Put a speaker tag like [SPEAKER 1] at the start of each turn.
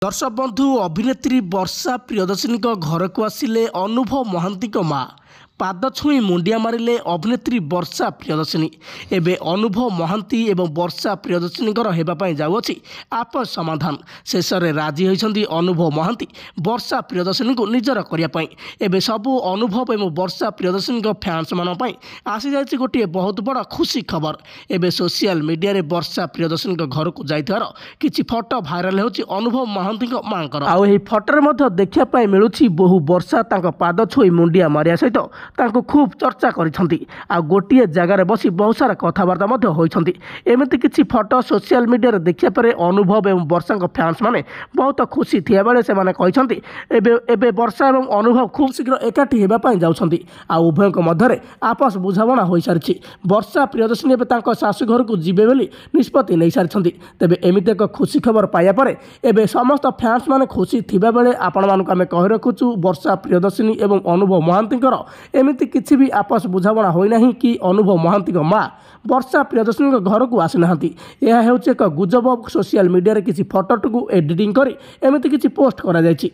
[SPEAKER 1] दर्शक बंधु अभिनेत्री वर्षा प्रियदर्शिनी घर को आसिले अनुभव महांती माँ पाद छुई मुंडिया मारिले अभिनेत्री वर्षा प्रियदर्शिनी। एवं अनुभव महांती एवं वर्षा प्रियदर्शिनी होगापी जाऊँगी आपस समाधान शेष में राजी होती अनुभव महांती वर्षा प्रियदर्शिनी को निजर करने। एवं सबू अनुभव एवं वर्षा प्रियदर्शिनी फैंस मानी आसी जाए गोटे बहुत बड़ खुशी खबर। एवं सोशल मीडिया रे वर्षा प्रियदर्शिनी घर को जाइथार किछि फोटो भाइराल होछि अनुभव महांती माँ फोटो देखापी मिलूँ बहु वर्षा पाद छुई मुंडिया मारिया सहित तांको खूब चर्चा करिसेंती आ गोटे जगार बसी बहुत सारा कथबार्ता होइछंती। एमिति किछि फोटो सोशल मीडिया रे देखिया परे अनुभव एवं वर्षा फैंस माने बहुत खुशी थिया बेले से माने कहिसेंती एबे वर्षा एवं अनुभव खूब शीघ्र एकाठी हेबा पई जाउछंती आ उभयक मध्यरे आपस बुझाबणा होई सारिछि। वर्षा प्रियदर्शिनी एबे तांको सासु घर को जिबे बोली निष्पत्ति नै सारिछंती। तेबे एमिति एक खुशी खबर पाया परे एबे समस्त फैंस माने खुशी थिबा बेले आपण मानक आमे कहि रखुछु वर्षा प्रियदर्शिनी एवं अनुभव महांतीकर एमिति किछि भी आपस बुझाबणा होई नाही कि अनुभव महांती माँ वर्षा प्रियदर्शिनी घर को आसी नाहांती। यह हेउछि एक गुजब सोशल मीडिया रे किछि फोटो को एडिटिंग करी एमिति किछि पोस्ट करा जायछि।